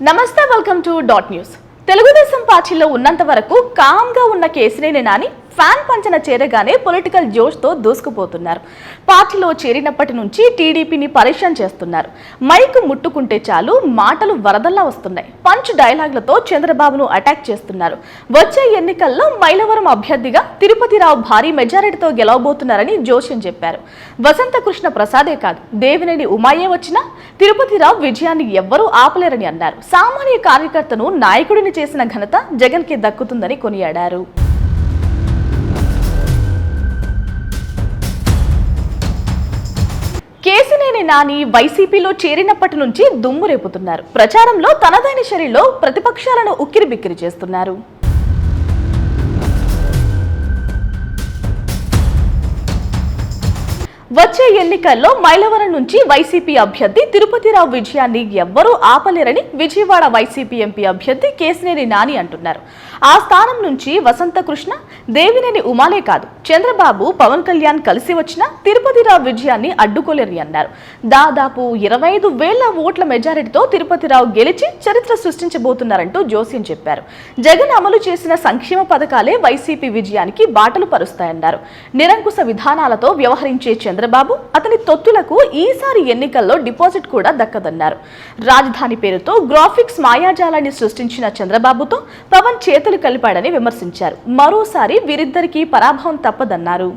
నమస్తే, welcome to dot news. Telugu Desam పార్టీలో ఉన్నంత వరకు కామ్గా ఉన్న కేసినేని నాని ఫ్యాన్ పంచన చేరగానే పొలిటికల్ జోష్తో దూసుకుపోతున్నారు. పార్టీలో చేరినప్పటి నుంచి టీడీపీని పరేషాన్ చేస్తున్నారు. మైకు ముట్టుకుంటే చాలు మాటలు వరదల్లా వస్తున్నాయి. పంచ్ డైలాగులతో చంద్రబాబును అటాక్ చేస్తున్నారు. వచ్చే ఎన్నికల్లో మైలవరం అభ్యర్థిగా తిరుపతిరావు భారీ మెజారిటీతో గెలవబోతున్నారని జోస్యం చెప్పారు. వసంత కృష్ణ ప్రసాదే కాదు, దేవినేని ఉమాయే వచ్చినా తిరుపతిరావు విజయాన్ని ఎవ్వరూ ఆపలేరని అన్నారు. సామాన్య కార్యకర్తను నాయకుడిని చేసిన ఘనత జగన్కి దక్కుతుందని కొనియాడారు. కేసినేని నాని వైసీపీలో చేరినప్పటి నుంచి దుమ్ము రేపుతున్నారు. ప్రచారంలో తనదైన శైలిలో ప్రతిపక్షాలను ఉక్కిరిబిక్కిరి చేస్తున్నారు. వచ్చే ఎన్నికల్లో మైలవరం నుంచి వైసీపీ అభ్యర్థి తిరుపతిరావు విజయాన్ని ఎవ్వరూ ఆపలేరని విజయవాడ వైసీపీ ఎంపీ అభ్యర్థి కేసినేని నాని అంటున్నారు. ఆ స్థానం నుంచి వసంత కృష్ణ, దేవినేని ఉమాలే కాదు, చంద్రబాబు, పవన్ కళ్యాణ్ కలిసి వచ్చినా తిరుపతిరావు విజయాన్ని అడ్డుకోలేరని అన్నారు. దాదాపు 25,000 ఓట్ల మెజారిటీతో తిరుపతిరావు గెలిచి చరిత్ర సృష్టించబోతున్నారంటూ జోస్యం చెప్పారు. జగన్ అమలు చేసిన సంక్షేమ పథకాలే వైసీపీ విజయానికి బాటలు పరుస్తాయన్నారు. నిరంకుశ విధానాలతో వ్యవహరించే చంద్రబాబు, అతని తొత్తులకు ఈసారి ఎన్నికల్లో డిపాజిట్ కూడా దక్కదన్నారు. రాజధాని పేరుతో గ్రాఫిక్స్ మాయాజాలాన్ని సృష్టించిన చంద్రబాబుతో పవన్ చేతులు కలిపాడని విమర్శించారు. మరోసారి వీరిద్దరికీ పరాభవం తప్పదన్నారు.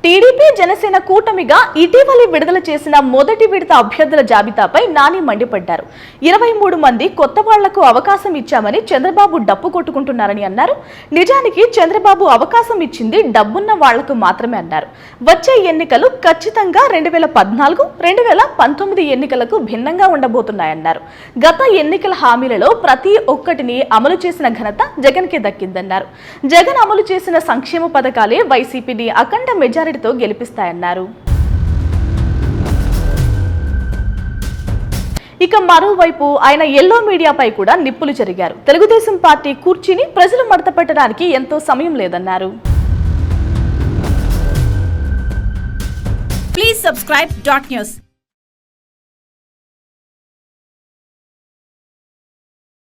టీడీపీ జనసేన కూటమిగా ఇటీవలి విడుదల చేసిన మొదటి విడత అభ్యర్థుల జాబితాపై నాని మండిపడ్డారు. 23 మంది కొత్త వాళ్లకు అవకాశం ఇచ్చామని చంద్రబాబు డప్పు కొట్టుకుంటున్నారని అన్నారు. నిజానికి చంద్రబాబు అవకాశం ఇచ్చింది డబ్బున్న వాళ్లకు మాత్రమే అన్నారు. వచ్చే ఎన్నికలు ఖచ్చితంగా 2014, 2019 ఎన్నికలకు భిన్నంగా ఉండబోతున్నాయన్నారు. గత ఎన్నికల హామీలలో ప్రతి ఒక్కటిని అమలు చేసిన ఘనత జగన్కి దక్కిందన్నారు. జగన్ అమలు చేసిన సంక్షేమ పథకాలే వైసీపీని అఖండ మెజారిటీ గెలిపిస్తాయన్నారు. ఇక మరోవైపు ఆయన ఎల్లో మీడియాపై కూడా నిప్పులు చెరిగారు. తెలుగుదేశం పార్టీ కుర్చీని ప్రజలు మడత పెట్టడానికి ఎంతో సమయం లేదన్నారు. Please subscribe dot news.